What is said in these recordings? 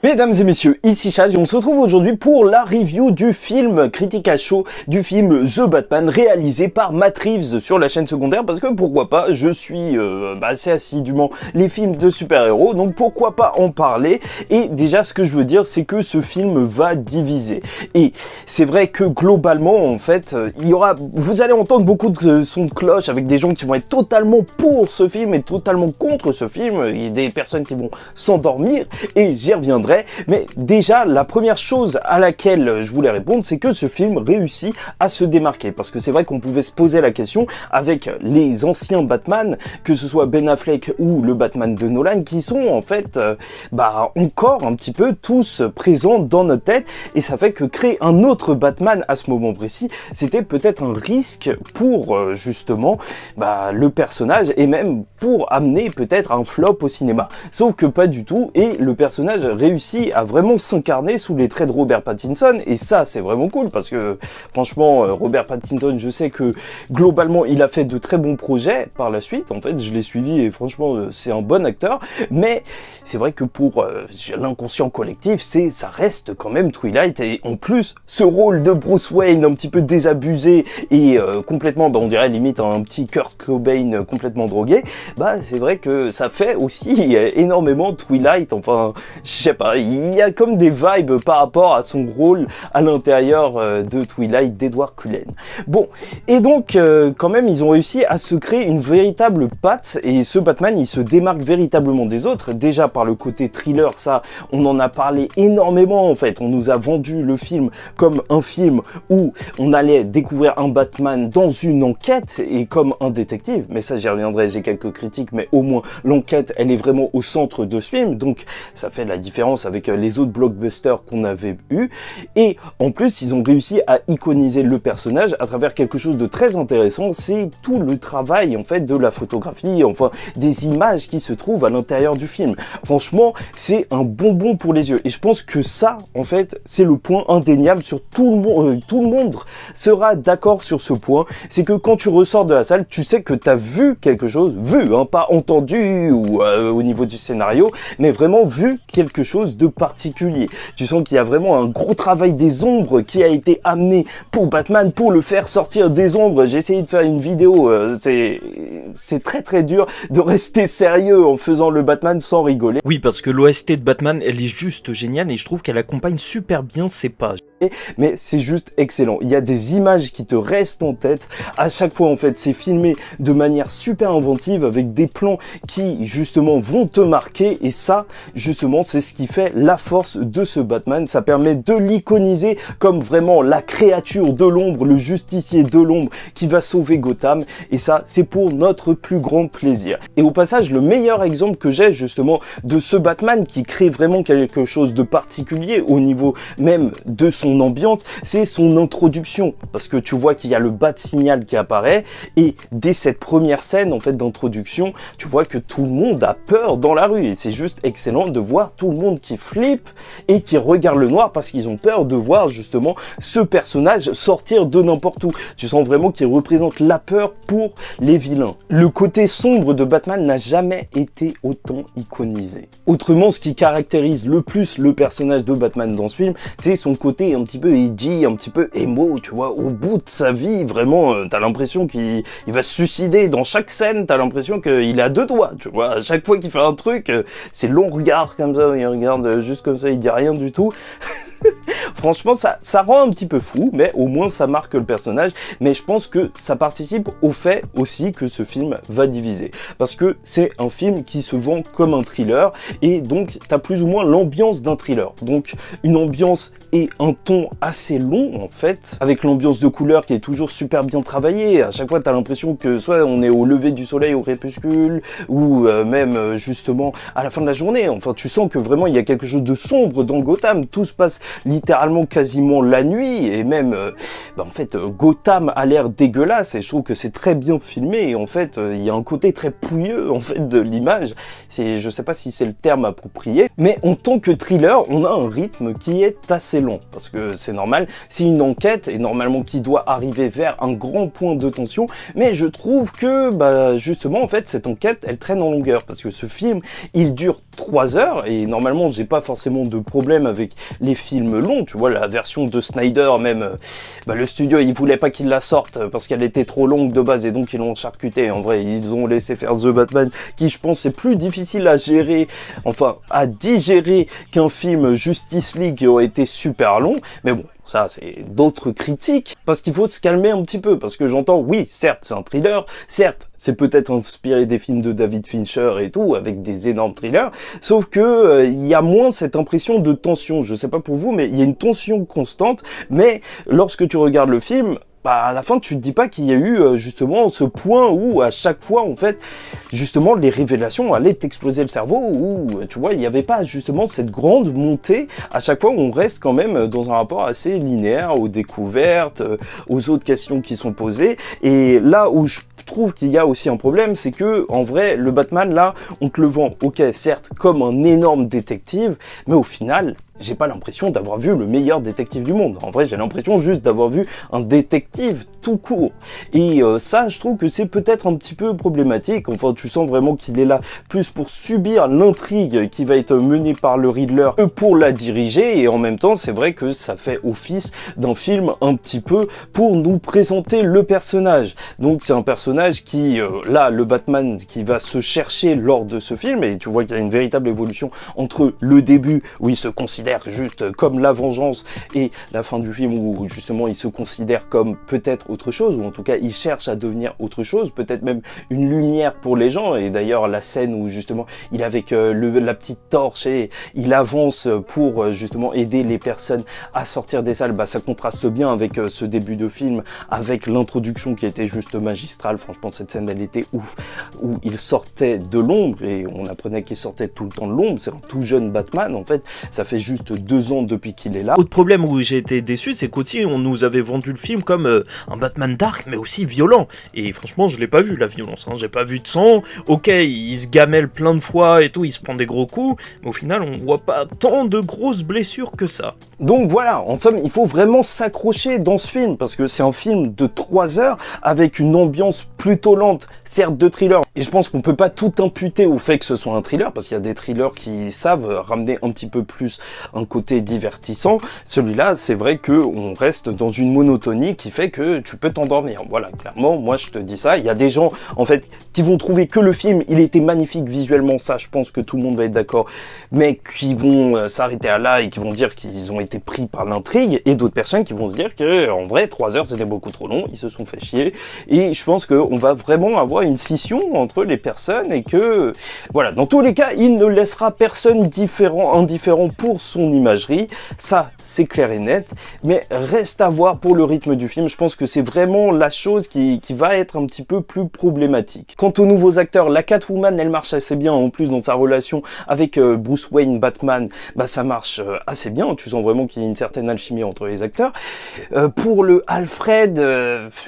Mesdames et messieurs, ici Chaz et on se retrouve aujourd'hui pour la review du film critique à chaud, du film The Batman réalisé par Matt Reeves sur la chaîne secondaire parce que pourquoi pas, je suis assez assidûment les films de super-héros, donc pourquoi pas en parler. Et déjà ce que je veux dire c'est que ce film va diviser. Et c'est vrai que globalement en fait, vous allez entendre beaucoup de sons de cloche avec des gens qui vont être totalement pour ce film et totalement contre ce film, et des personnes qui vont s'endormir et j'y reviendrai. Mais déjà, la première chose à laquelle je voulais répondre, c'est que ce film réussit à se démarquer. Parce que c'est vrai qu'on pouvait se poser la question avec les anciens Batman, que ce soit Ben Affleck ou le Batman de Nolan, qui sont en fait encore un petit peu tous présents dans notre tête. Et ça fait que créer un autre Batman à ce moment précis, c'était peut-être un risque pour justement le personnage et même pour amener peut-être un flop au cinéma. Sauf que pas du tout, et le personnage réussit à vraiment s'incarner sous les traits de Robert Pattinson, et ça c'est vraiment cool parce que franchement Robert Pattinson, je sais que globalement il a fait de très bons projets par la suite, en fait je l'ai suivi et franchement c'est un bon acteur, mais c'est vrai que pour l'inconscient collectif ça reste quand même Twilight, et en plus ce rôle de Bruce Wayne un petit peu désabusé et complètement on dirait limite un petit Kurt Cobain complètement drogué, c'est vrai que ça fait aussi énormément Twilight, enfin je sais pas, il y a comme des vibes par rapport à son rôle à l'intérieur de Twilight d'Edward Cullen. Bon, et donc quand même ils ont réussi à se créer une véritable patte, et ce Batman il se démarque véritablement des autres, déjà par le côté thriller, ça on en a parlé énormément en fait, on nous a vendu le film comme un film où on allait découvrir un Batman dans une enquête et comme un détective, mais ça j'y reviendrai, j'ai quelques critiques, mais au moins l'enquête elle est vraiment au centre de ce film, donc ça fait la différence avec les autres blockbusters qu'on avait eu. Et en plus ils ont réussi à iconiser le personnage à travers quelque chose de très intéressant, c'est tout le travail en fait de la photographie, enfin des images qui se trouvent à l'intérieur du film. Franchement c'est un bonbon pour les yeux, et je pense que ça en fait c'est le point indéniable sur tout le monde sera d'accord sur ce point, c'est que quand tu ressors de la salle tu sais que tu as vu quelque chose, pas entendu ou au niveau du scénario, mais vraiment vu quelque chose de particulier. Tu sens qu'il y a vraiment un gros travail des ombres qui a été amené pour Batman, pour le faire sortir des ombres. J'ai essayé de faire une vidéo, c'est très dur de rester sérieux en faisant le Batman sans rigoler. Oui, parce que l'OST de Batman, elle est juste géniale et je trouve qu'elle accompagne super bien ses pages. Mais c'est juste excellent. Il y a des images qui te restent en tête. À chaque fois, en fait, c'est filmé de manière super inventive avec des plans qui, justement, vont te marquer. Et ça, justement, c'est ce qui fait la force de ce Batman. Ça permet de l'iconiser comme vraiment la créature de l'ombre, le justicier de l'ombre qui va sauver Gotham. Et ça, c'est pour notre plus grand plaisir. Et au passage, le meilleur exemple que j'ai, justement, de ce Batman qui crée vraiment quelque chose de particulier au niveau même de son ambiance, c'est son introduction, parce que tu vois qu'il y a le Bat-Signal qui apparaît, et dès cette première scène en fait d'introduction, tu vois que tout le monde a peur dans la rue, et c'est juste excellent de voir tout le monde qui flippe et qui regarde le noir parce qu'ils ont peur de voir justement ce personnage sortir de n'importe où. Tu sens vraiment qu'il représente la peur pour les vilains. Le côté sombre de Batman n'a jamais été autant iconisé. Autrement, ce qui caractérise le plus le personnage de Batman dans ce film, c'est son côté un petit peu edgy, un petit peu émo, tu vois, au bout de sa vie, vraiment, t'as l'impression qu'il va se suicider dans chaque scène, t'as l'impression qu'il est à deux doigts, tu vois, à chaque fois qu'il fait un truc, c'est long regard comme ça, il regarde juste comme ça, il dit rien du tout. Franchement, ça rend un petit peu fou, mais au moins ça marque le personnage. Mais je pense que ça participe au fait aussi que ce film va diviser. Parce que c'est un film qui se vend comme un thriller, et donc t'as plus ou moins l'ambiance d'un thriller. Donc une ambiance et un ton assez long en fait, avec l'ambiance de couleur qui est toujours super bien travaillée. À chaque fois t'as l'impression que soit on est au lever du soleil, au crépuscule, ou même justement à la fin de la journée. Enfin tu sens que vraiment il y a quelque chose de sombre dans Gotham. Tout se passe littéralement littéralement quasiment la nuit, et même en fait Gotham a l'air dégueulasse, et je trouve que c'est très bien filmé, et en fait il y a un côté très pouilleux en fait de l'image. Je sais pas si c'est le terme approprié, mais en tant que thriller, on a un rythme qui est assez long, parce que c'est normal, c'est une enquête, et normalement qui doit arriver vers un grand point de tension, mais je trouve que justement en fait cette enquête elle traîne en longueur, parce que ce film il dure 3 heures, et normalement j'ai pas forcément de problème avec les films longs, tu vois, la version de Snyder même, le studio il voulait pas qu'il la sorte parce qu'elle était trop longue de base, et donc ils l'ont charcuté. En vrai ils ont laissé faire The Batman, qui je pense est plus difficile à gérer, enfin à digérer qu'un film Justice League qui aurait été super long, mais bon, ça c'est d'autres critiques, parce qu'il faut se calmer un petit peu, parce que j'entends, oui, certes c'est un thriller, certes c'est peut-être inspiré des films de David Fincher et tout, avec des énormes thrillers, sauf que il y a moins cette impression de tension. Je sais pas pour vous, mais il y a une tension constante, mais lorsque tu regardes le film, à la fin, tu te dis pas qu'il y a eu justement ce point où à chaque fois, en fait, justement, les révélations allaient t'exploser le cerveau, où, tu vois, il n'y avait pas justement cette grande montée. À chaque fois, on reste quand même dans un rapport assez linéaire aux découvertes, aux autres questions qui sont posées. Et là où je trouve qu'il y a aussi un problème, c'est que, en vrai, le Batman, là, on te le vend, ok, certes, comme un énorme détective, mais au final, j'ai pas l'impression d'avoir vu le meilleur détective du monde. En vrai, j'ai l'impression juste d'avoir vu un détective tout court. Et ça, je trouve que c'est peut-être un petit peu problématique. Enfin, tu sens vraiment qu'il est là plus pour subir l'intrigue qui va être menée par le Riddler que pour la diriger. Et en même temps, c'est vrai que ça fait office d'un film un petit peu pour nous présenter le personnage. Donc, c'est un personnage qui, là, le Batman qui va se chercher lors de ce film. Et tu vois qu'il y a une véritable évolution entre le début où il se considère juste comme la vengeance, et la fin du film où justement il se considère comme peut-être autre chose, ou en tout cas il cherche à devenir autre chose, peut-être même une lumière pour les gens. Et d'ailleurs la scène où justement il est avec la petite torche et il avance pour justement aider les personnes à sortir des salles, ça contraste bien avec ce début de film, avec l'introduction qui était juste magistrale. Franchement cette scène elle était ouf, où il sortait de l'ombre et on apprenait qu'il sortait tout le temps de l'ombre. C'est un tout jeune Batman, en fait ça fait juste 2 ans depuis qu'il est là. Autre problème où j'ai été déçu, c'est qu'aussi on nous avait vendu le film comme un Batman dark, mais aussi violent. Et franchement, je l'ai pas vu la violence, j'ai pas vu de sang. Ok, il se gamelle plein de fois et tout, il se prend des gros coups, mais au final, on voit pas tant de grosses blessures que ça. Donc voilà, en somme, il faut vraiment s'accrocher dans ce film, parce que c'est un film de 3 heures avec une ambiance plutôt lente, certes de thriller. Et je pense qu'on peut pas tout imputer au fait que ce soit un thriller, parce qu'il y a des thrillers qui savent ramener un petit peu plus un côté divertissant. Celui-là, c'est vrai que on reste dans une monotonie qui fait que tu peux t'endormir. Voilà, clairement, moi je te dis ça. Il y a des gens, en fait, qui vont trouver que le film, il était magnifique visuellement, ça, je pense que tout le monde va être d'accord, mais qui vont s'arrêter à là et qui vont dire qu'ils ont été pris par l'intrigue, et d'autres personnes qui vont se dire que, en vrai, 3 heures c'était beaucoup trop long, ils se sont fait chier. Et je pense qu'on va vraiment avoir une scission entre les personnes, et que, voilà, dans tous les cas, il ne laissera personne indifférent pour son imagerie, ça c'est clair et net, mais reste à voir pour le rythme du film. Je pense que c'est vraiment la chose qui va être un petit peu plus problématique. Quant aux nouveaux acteurs, la Catwoman elle marche assez bien, en plus dans sa relation avec Bruce Wayne, Batman, ça marche assez bien, tu sens vraiment qu'il y a une certaine alchimie entre les acteurs. Pour le Alfred,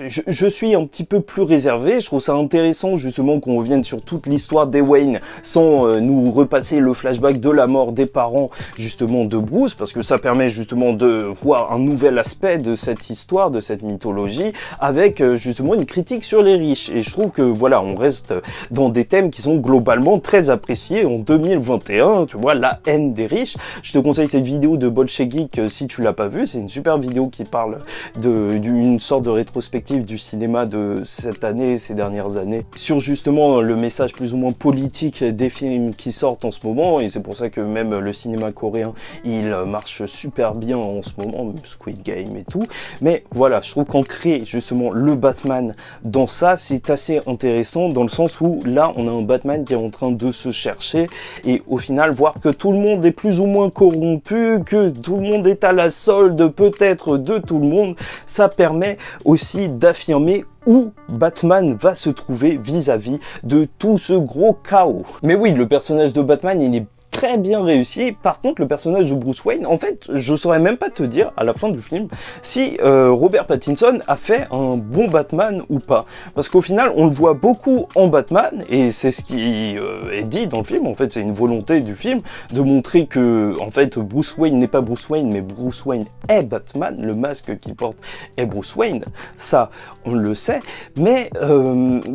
je suis un petit peu plus réservé, je trouve ça intéressant justement qu'on revienne sur toute l'histoire des Wayne sans nous repasser le flashback de la mort des parents justement de Bruce, parce que ça permet justement de voir un nouvel aspect de cette histoire, de cette mythologie, avec justement une critique sur les riches. Et je trouve que voilà, on reste dans des thèmes qui sont globalement très appréciés en 2021, tu vois, la haine des riches. Je te conseille cette vidéo de Bolshevik si tu l'as pas vue, c'est une super vidéo qui parle d'une sorte de rétrospective du cinéma de cette année, ces dernières années, sur justement le message plus ou moins politique des films qui sortent en ce moment. Et c'est pour ça que même le cinéma coréen il marche super bien en ce moment, même Squid Game et tout. Mais voilà, je trouve qu'ancrer justement le Batman dans ça, c'est assez intéressant, dans le sens où là on a un Batman qui est en train de se chercher, et au final voir que tout le monde est plus ou moins corrompu, que tout le monde est à la solde peut-être de tout le monde, ça permet aussi d'affirmer où Batman va se trouver vis-à-vis de tout ce gros chaos. Mais oui, le personnage de Batman, il est très bien réussi. Par contre, le personnage de Bruce Wayne, en fait, je saurais même pas te dire à la fin du film si Robert Pattinson a fait un bon Batman ou pas. Parce qu'au final, on le voit beaucoup en Batman, et c'est ce qui est dit dans le film. En fait, c'est une volonté du film de montrer que, en fait, Bruce Wayne n'est pas Bruce Wayne, mais Bruce Wayne est Batman. Le masque qu'il porte est Bruce Wayne. Ça, on le sait. Mais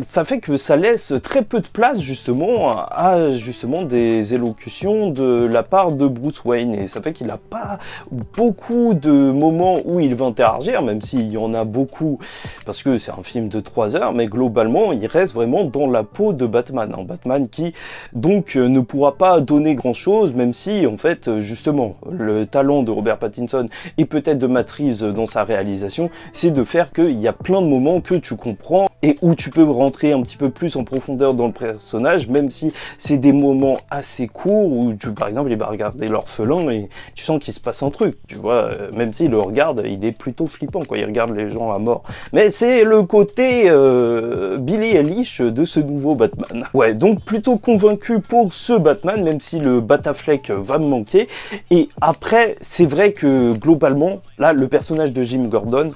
ça fait que ça laisse très peu de place, justement, à justement des élocutions de la part de Bruce Wayne. Et ça fait qu'il n'a pas beaucoup de moments où il va interagir, même s'il y en a beaucoup, parce que c'est un film de 3 heures, mais globalement, il reste vraiment dans la peau de Batman. Un Batman qui, donc, ne pourra pas donner grand-chose, même si, en fait, justement, le talent de Robert Pattinson et peut-être de Matt Reeves dans sa réalisation, c'est de faire qu'il y a plein de moments que tu comprends et où tu peux rentrer un petit peu plus en profondeur dans le personnage, même si c'est des moments assez courts où, par exemple, il va regarder l'orphelin et tu sens qu'il se passe un truc, tu vois, même s'il le regarde, il est plutôt flippant, quoi, il regarde les gens à mort. Mais c'est le côté Billy Eilish de ce nouveau Batman. Ouais, donc plutôt convaincu pour ce Batman, même si le Batafleck va me manquer. Et après, c'est vrai que globalement, là, le personnage de Jim Gordon,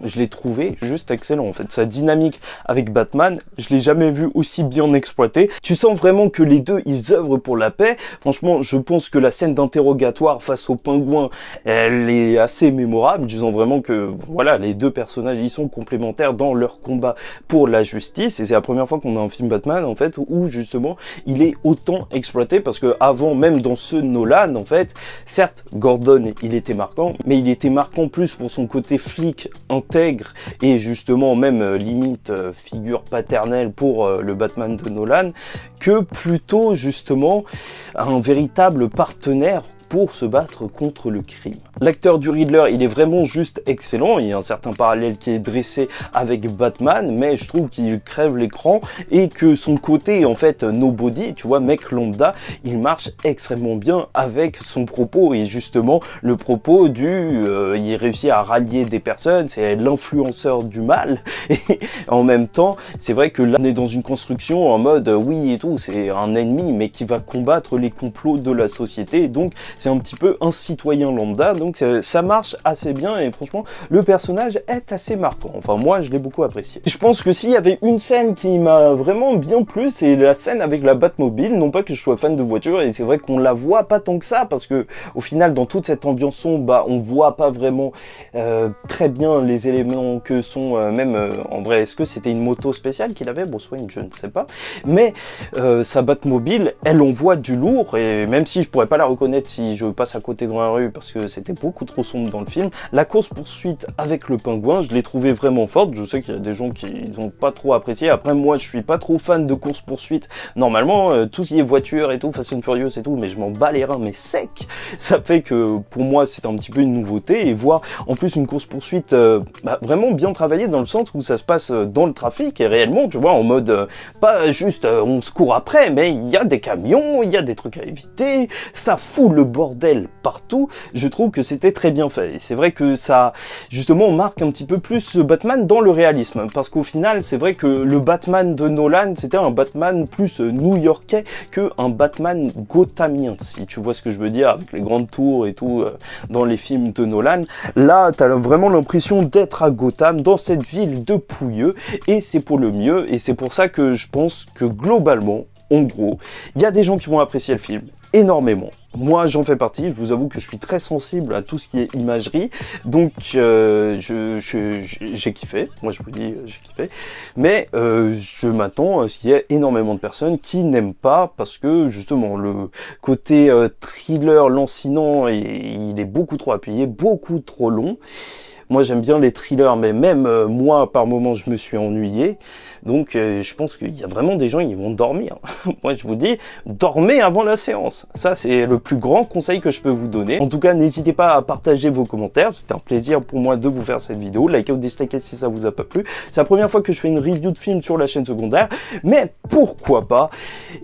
je l'ai trouvé juste excellent en fait. Sa dynamique avec Batman, je l'ai jamais vu aussi bien exploité. Tu sens vraiment que les deux, ils œuvrent pour la paix. Franchement, je pense que la scène d'interrogatoire face au pingouin, elle est assez mémorable. Tu sens vraiment que, voilà, les deux personnages, ils sont complémentaires dans leur combat pour la justice. Et c'est la première fois qu'on a un film Batman, en fait, où justement, il est autant exploité. Parce que avant, même dans ceux de Nolan, en fait, certes, Gordon, il était marquant, mais il était marquant plus pour son côté flic, intègre et justement même limite figure paternelle pour le Batman de Nolan, que plutôt justement un véritable partenaire pour se battre contre le crime. L'acteur du Riddler, il est vraiment juste excellent, il y a un certain parallèle qui est dressé avec Batman, mais je trouve qu'il crève l'écran et que son côté, en fait, nobody, tu vois, mec lambda, il marche extrêmement bien avec son propos, et justement, le propos du, il réussit à rallier des personnes, c'est l'influenceur du mal, et en même temps, c'est vrai que là, on est dans une construction en mode, oui et tout, c'est un ennemi, mais qui va combattre les complots de la société, donc c'est un petit peu un citoyen lambda, donc ça marche assez bien, et franchement, le personnage est assez marquant. Enfin, moi, je l'ai beaucoup apprécié. Je pense que s'il y avait une scène qui m'a vraiment bien plu, c'est la scène avec la Batmobile. Non pas que je sois fan de voiture, et c'est vrai qu'on la voit pas tant que ça, parce que au final, dans toute cette ambiance sombre, bah, on voit pas vraiment très bien les éléments que sont, même en vrai, est-ce que c'était une moto spéciale qu'il avait, Bruce Wayne, je ne sais pas. Mais sa Batmobile, elle envoie du lourd, et même si je pourrais pas la reconnaître si je passe à côté dans la rue parce que c'était beaucoup trop sombre dans le film, la course-poursuite avec le pingouin, je l'ai trouvé vraiment forte. Je sais qu'il y a des gens qui n'ont pas trop apprécié. Après, moi, je suis pas trop fan de course-poursuite. Normalement, tout ce qui est voiture et tout, Fast and Furious et tout, mais je m'en bats les reins, mais sec. Ça fait que, pour moi, c'est un petit peu une nouveauté, et voir, en plus, une course-poursuite vraiment bien travaillée dans le sens où ça se passe dans le trafic, et réellement, tu vois, en mode, pas juste on se court après, mais il y a des camions, il y a des trucs à éviter, ça fout le bordel partout. Je trouve que c'était très bien fait, et c'est vrai que ça justement marque un petit peu plus ce Batman dans le réalisme, parce qu'au final c'est vrai que le Batman de Nolan c'était un Batman plus new-yorkais que un Batman gothamien, si tu vois ce que je veux dire, avec les grandes tours et tout dans les films de Nolan. Là t'as vraiment l'impression d'être à Gotham, dans cette ville de pouilleux, et c'est pour le mieux, et c'est pour ça que je pense que globalement, en gros, il y a des gens qui vont apprécier le film énormément. Moi, j'en fais partie. Je vous avoue que je suis très sensible à tout ce qui est imagerie. Donc, j'ai kiffé. Moi, je vous dis, j'ai kiffé. Mais je m'attends à ce qu'il y ait énormément de personnes qui n'aiment pas parce que, justement, le côté thriller lancinant, il est beaucoup trop appuyé, beaucoup trop long. Moi, j'aime bien les thrillers, mais même moi, par moments, je me suis ennuyé. Donc, je pense qu'il y a vraiment des gens qui vont dormir. Moi, je vous dis, dormez avant la séance. Ça, c'est le plus grand conseil que je peux vous donner. En tout cas, n'hésitez pas à partager vos commentaires. C'était un plaisir pour moi de vous faire cette vidéo. Likez ou dislikez si ça vous a pas plu. C'est la première fois que je fais une review de film sur la chaîne secondaire. Mais pourquoi pas?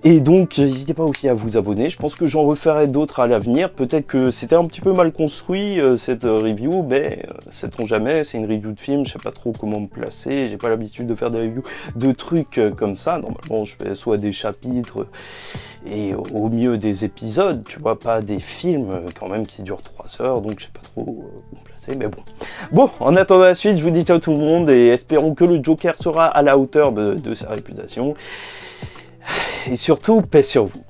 Et donc, n'hésitez pas aussi à vous abonner. Je pense que j'en referai d'autres à l'avenir. Peut-être que c'était un petit peu mal construit, cette review, mais cette sait-on jamais, c'est une review de film, je sais pas trop comment me placer, j'ai pas l'habitude de faire des reviews de trucs comme ça. Normalement, je fais soit des chapitres et au mieux des épisodes, tu vois, pas des films quand même qui durent 3 heures, donc je sais pas trop où me placer, mais bon. Bon, en attendant la suite, je vous dis ciao tout le monde et espérons que le Joker sera à la hauteur de sa réputation. Et surtout, paix sur vous.